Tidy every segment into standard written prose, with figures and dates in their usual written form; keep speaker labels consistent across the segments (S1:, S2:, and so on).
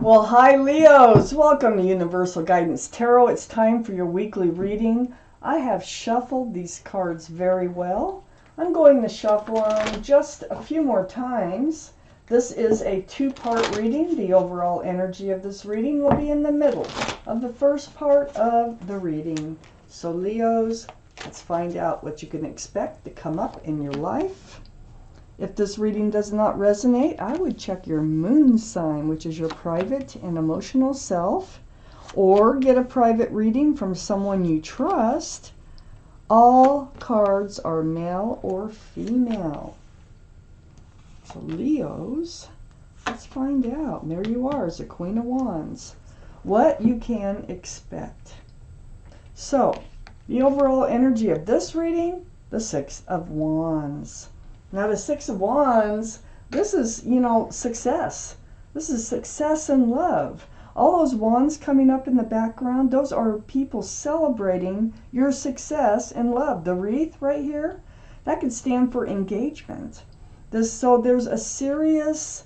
S1: Well, hi Leos! Welcome to Universal Guidance Tarot. It's time for your weekly reading. I have shuffled these cards very well. I'm going to shuffle them just a few more times. This is a two-part reading. The overall energy of this reading will be in the middle of the first part of the reading. So Leos, let's find out what you can expect to come up in your life. If this reading does not resonate, I would check your moon sign, which is your private and emotional self, or get a private reading from someone you trust. All cards are male or female. So Leos, let's find out. There you are, as the Queen of Wands. What you can expect. So, the overall energy of this reading, the Six of Wands. Now the Six of Wands, this is, success. This is success in love. All those wands coming up in the background, those are people celebrating your success in love. The wreath right here, that could stand for engagement. So there's a serious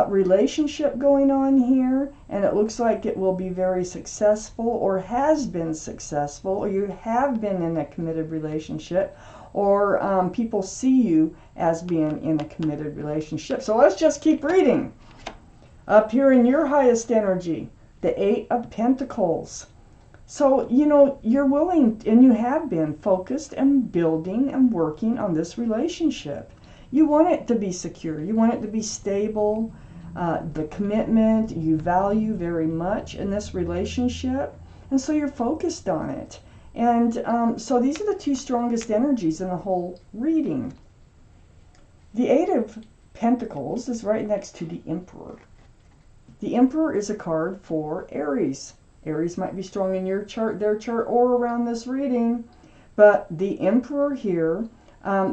S1: relationship going on here, and it looks like it will be very successful or has been successful, or you have been in a committed relationship, or people see you as being in a committed relationship. So let's just keep reading. Up here in your highest energy, the Eight of Pentacles. So, you're willing, and you have been focused and building and working on this relationship. You want it to be secure. You want it to be stable. The commitment you value very much in this relationship. And so you're focused on it. And so these are the two strongest energies in the whole reading. The Eight of Pentacles is right next to the Emperor. The Emperor is a card for Aries. Aries might be strong in your chart, their chart, or around this reading. But the Emperor here,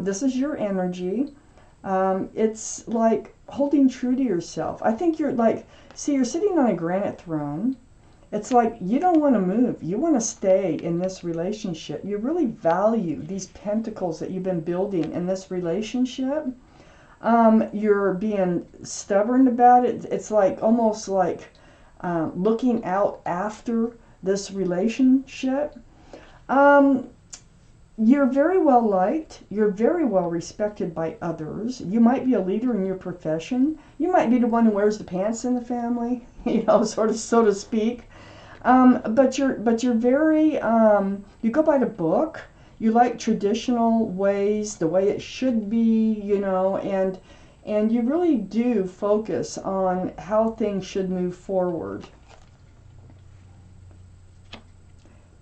S1: this is your energy. It's like holding true to yourself. I think you're you're sitting on a granite throne. It's like you don't want to move. You want to stay in this relationship. You really value these pentacles that you've been building in this relationship. You're being stubborn about it. It's like almost like looking out after this relationship. You're very well liked. You're very well respected by others. You might be a leader in your profession. You might be the one who wears the pants in the family, sort of, so to speak. But you're very, you go by the book. You like traditional ways, the way it should be, and you really do focus on how things should move forward.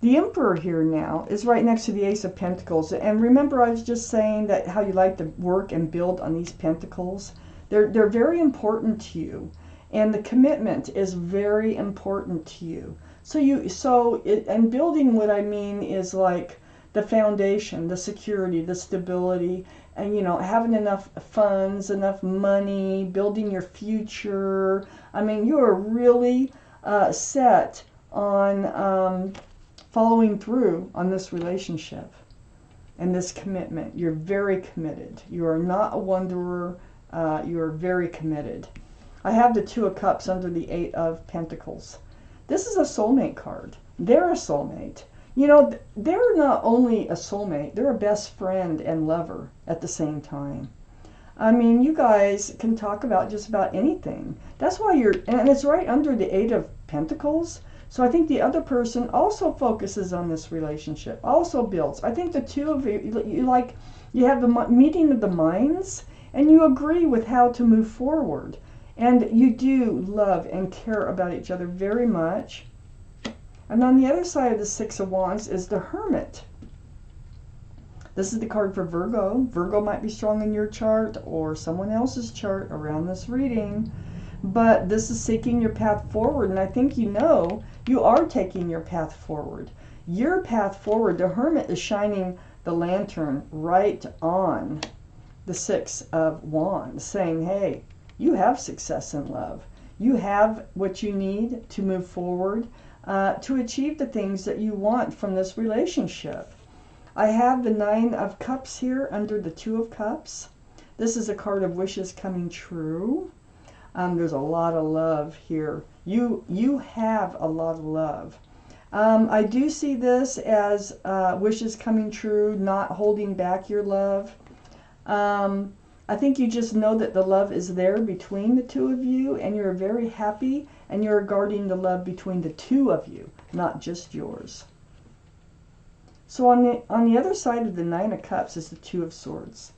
S1: The Emperor here now is right next to the Ace of Pentacles. And remember, I was just saying that how you like to work and build on these pentacles. They're very important to you. And the commitment is very important to you. And building, what I mean is like the foundation, the security, the stability, and having enough funds, enough money, building your future. I mean, you are really set on following through on this relationship and this commitment. You're very committed. You are not a wanderer. You are very committed. I have the Two of Cups under the Eight of Pentacles. This is a soulmate card. They're a soulmate. They're not only a soulmate, they're a best friend and lover at the same time. I mean, you guys can talk about just about anything. That's why and it's right under the Eight of Pentacles. So I think the other person also focuses on this relationship, also builds. I think the two of you have the meeting of the minds, and you agree with how to move forward. And you do love and care about each other very much. And on the other side of the Six of Wands is the Hermit. This is the card for Virgo. Virgo might be strong in your chart or someone else's chart around this reading. But this is seeking your path forward. And I think you are taking your path forward. Your path forward, the Hermit is shining the lantern right on the Six of Wands, saying, hey, you have success in love. You have what you need to move forward, to achieve the things that you want from this relationship. I have the Nine of Cups here under the Two of Cups. This is a card of wishes coming true. There's a lot of love here. You have a lot of love. I do see this as wishes coming true, not holding back your love. I think you just know that the love is there between the two of you, and you're very happy, and you're guarding the love between the two of you, not just yours. So on the other side of the Nine of Cups is the Two of Swords.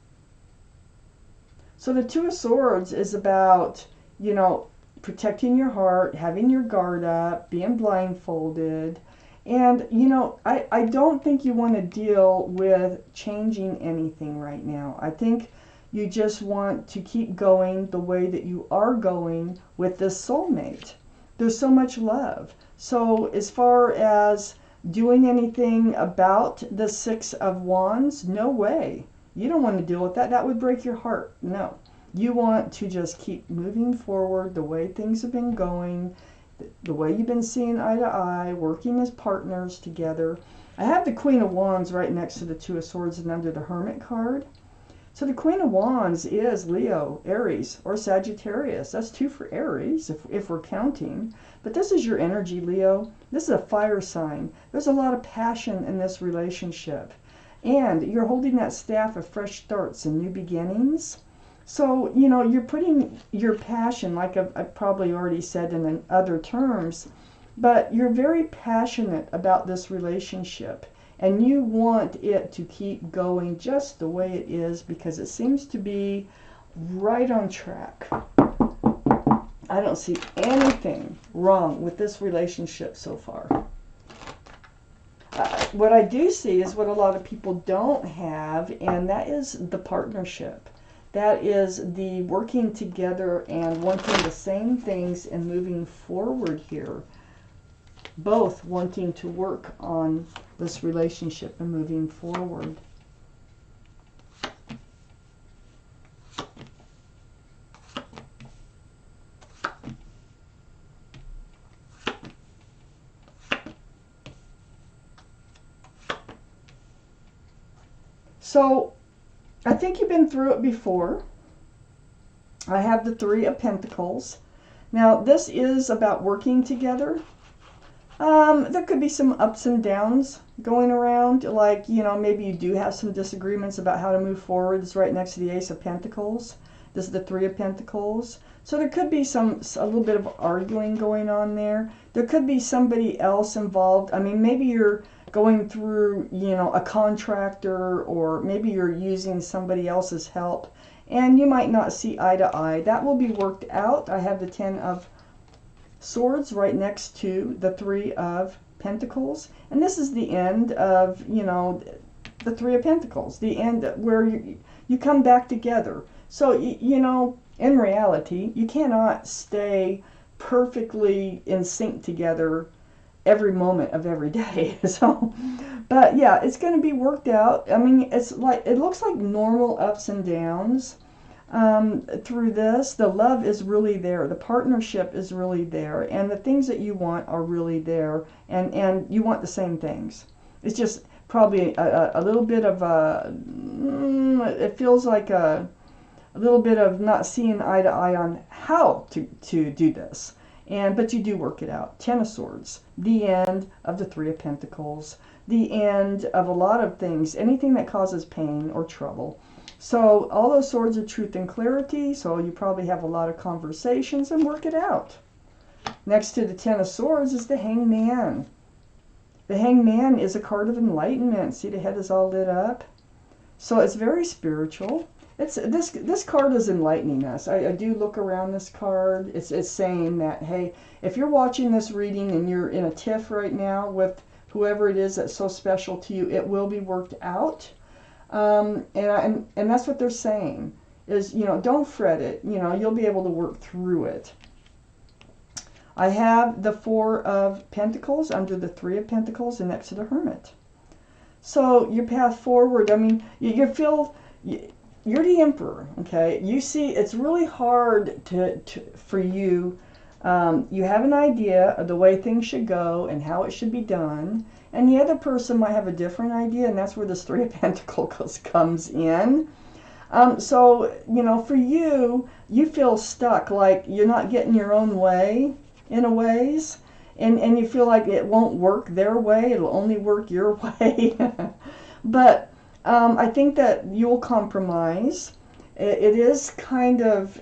S1: So the Two of Swords is about, you know, protecting your heart, having your guard up, being blindfolded. And, you know, I don't think you want to deal with changing anything right now. I think you just want to keep going the way that you are going with this soulmate. There's so much love. So as far as doing anything about the Six of Wands, no way. You don't want to deal with that. That would break your heart. No. You want to just keep moving forward the way things have been going, the way you've been seeing eye to eye, working as partners together. I have the Queen of Wands right next to the Two of Swords and under the Hermit card. So the Queen of Wands is Leo, Aries, or Sagittarius. That's two for Aries, if we're counting. But this is your energy, Leo. This is a fire sign. There's a lot of passion in this relationship. And you're holding that staff of fresh starts and new beginnings. So, you know, you're putting your passion, like I've probably already said in other terms, but you're very passionate about this relationship. And you want it to keep going just the way it is, because it seems to be right on track. I don't see anything wrong with this relationship so far. What I do see is what a lot of people don't have, and that is the partnership. That is the working together and wanting the same things and moving forward here. Both wanting to work on this relationship and moving forward. So, I think you've been through it before. I have the Three of Pentacles. Now, this is about working together. There could be some ups and downs going around, like, you know, maybe you do have some disagreements about how to move forward. It's right next to the Ace of Pentacles. This is the Three of Pentacles. So there could be a little bit of arguing going on there. There could be somebody else involved. I mean, maybe you're going through, you know, a contractor, or maybe you're using somebody else's help, and you might not see eye to eye. That will be worked out. I have the Ten of Swords right next to the Three of Pentacles, and this is the end of, you know, the Three of Pentacles, the end where you come back together. So, you know, in reality, you cannot stay perfectly in sync together every moment of every day. So, but yeah, it's going to be worked out. I mean, it's like, it looks like normal ups and downs through this. The love is really there. The partnership is really there. And the things that you want are really there. And you want the same things. It's just probably a little bit of it feels like a little bit of not seeing eye to eye on how to do this. But you do work it out. Ten of Swords, the end of the Three of Pentacles, the end of a lot of things, anything that causes pain or trouble. So all those swords are truth and clarity, so you probably have a lot of conversations and work it out. Next to the Ten of Swords is the Hangman. The Hangman is a card of enlightenment. See, the head is all lit up. So it's very spiritual. This card is enlightening us. I do look around this card. It's saying that, hey, if you're watching this reading and you're in a tiff right now with whoever it is that's so special to you, it will be worked out. And that's what they're saying is, you know, don't fret it. You know, you'll be able to work through it. I have the Four of Pentacles under the Three of Pentacles and next to the Hermit. So your path forward, I mean, you feel... You're the Emperor, okay? You see, it's really hard for you. You have an idea of the way things should go and how it should be done. And the other person might have a different idea, and that's where this Three of Pentacles comes in. So, for you, you feel stuck, like you're not getting your own way in a ways, and you feel like it won't work their way, it'll only work your way. But I think that you'll compromise. It is kind of,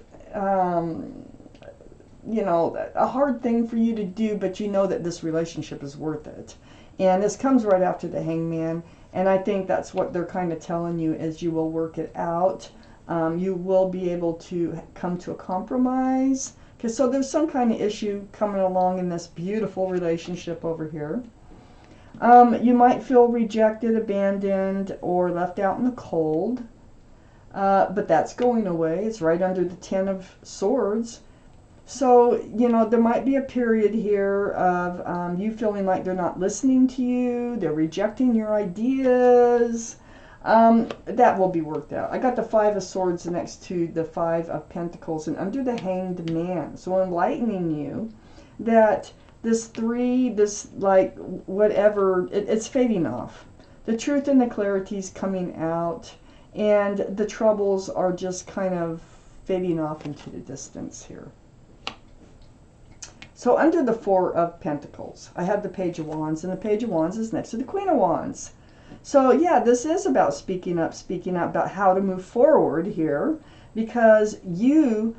S1: a hard thing for you to do, but you know that this relationship is worth it. And this comes right after the Hangman. And I think that's what they're kind of telling you is you will work it out. You will be able to come to a compromise. So there's some kind of issue coming along in this beautiful relationship over here. You might feel rejected, abandoned, or left out in the cold. But that's going away. It's right under the Ten of Swords. So, there might be a period here of you feeling like they're not listening to you, they're rejecting your ideas. That will be worked out. I got the Five of Swords next to the Five of Pentacles and under the Hanged Man. So enlightening you that this like whatever, it's fading off. The truth and the clarity is coming out, and the troubles are just kind of fading off into the distance here. So under the Four of Pentacles, I have the Page of Wands, and the Page of Wands is next to the Queen of Wands. So yeah, this is about speaking up about how to move forward here, because you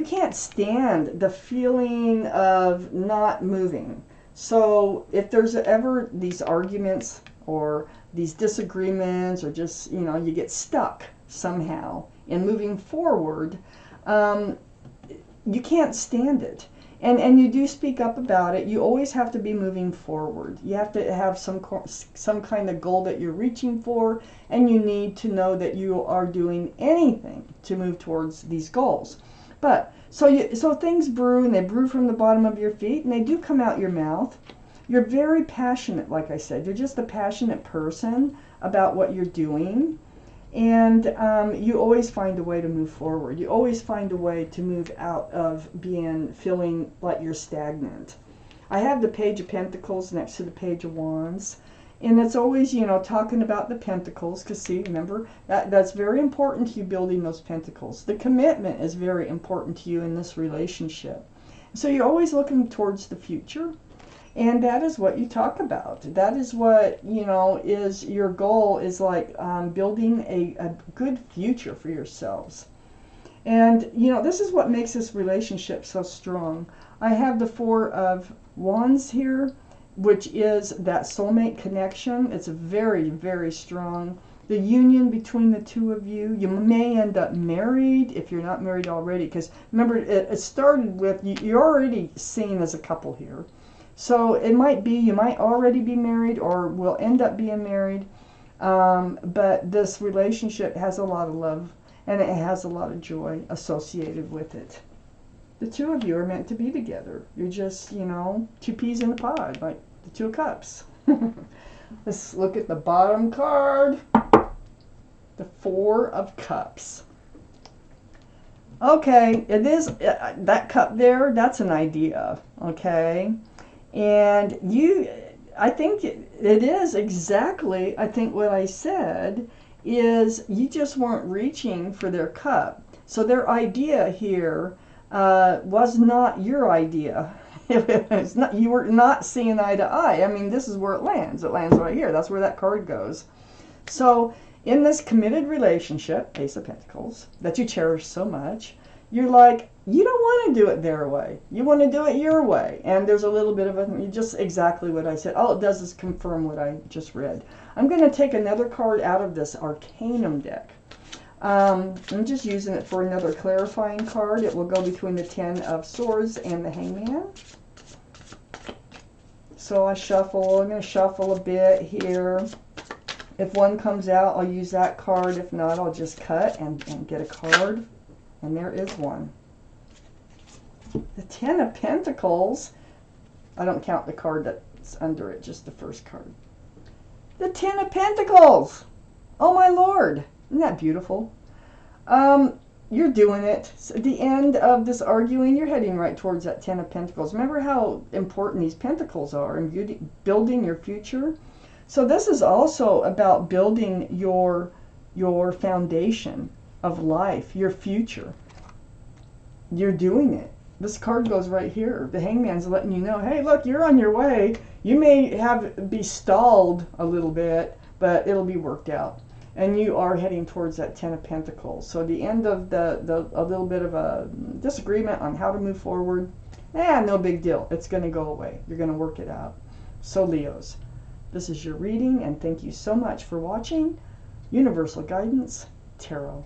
S1: can't stand the feeling of not moving. So if there's ever these arguments or these disagreements, or just, you get stuck somehow in moving forward, you can't stand it. And you do speak up about it. You always have to be moving forward. You have to have some kind of goal that you're reaching for, and you need to know that you are doing anything to move towards these goals. But so things brew, and they brew from the bottom of your feet, and they do come out your mouth. You're very passionate, like I said. You're just a passionate person about what you're doing. And you always find a way to move forward. You always find a way to move out of feeling like you're stagnant. I have the Page of Pentacles next to the Page of Wands. And it's always, talking about the pentacles. Because see, remember, that's very important to you, building those pentacles. The commitment is very important to you in this relationship. So you're always looking towards the future. And that is what you talk about. That is what, is your goal, is like building a good future for yourselves. And, this is what makes this relationship so strong. I have the Four of Wands here, which is that soulmate connection. It's very, very strong. The union between the two of you. You may end up married if you're not married already. Because remember, it started with, you're already seen as a couple here. So it might be, you might already be married or will end up being married, but this relationship has a lot of love and it has a lot of joy associated with it. The two of you are meant to be together. You're just, two peas in a pod, like the Two of Cups. Let's look at the bottom card, the Four of Cups. Okay, it is, that cup there, that's an idea, okay? And I think it is exactly, I think what I said is you just weren't reaching for their cup. So their idea here was not your idea. It's not, you were not seeing eye to eye. I mean, this is where it lands. It lands right here. That's where that card goes. So in this committed relationship, Ace of Pentacles, that you cherish so much, you're like, you don't want to do it their way. You want to do it your way. And there's a little bit of just exactly what I said. All it does is confirm what I just read. I'm going to take another card out of this Arcanum deck. I'm just using it for another clarifying card. It will go between the Ten of Swords and the Hangman. So I'm going to shuffle a bit here. If one comes out, I'll use that card. If not, I'll just cut and get a card. And there is one. The Ten of Pentacles. I don't count the card that's under it, just the first card. The Ten of Pentacles. Oh my Lord. Isn't that beautiful? You're doing it. So at the end of this arguing, you're heading right towards that Ten of Pentacles. Remember how important these pentacles are in building your future? So this is also about building your foundation. of life, your future. You're doing it. This card goes right here. The Hangman's letting you know, hey, look, you're on your way. You may be stalled a little bit, but it'll be worked out. And you are heading towards that Ten of Pentacles. So the end of a little bit of a disagreement on how to move forward, no big deal. It's going to go away. You're going to work it out. So Leos, this is your reading, and thank you so much for watching Universal Guidance Tarot.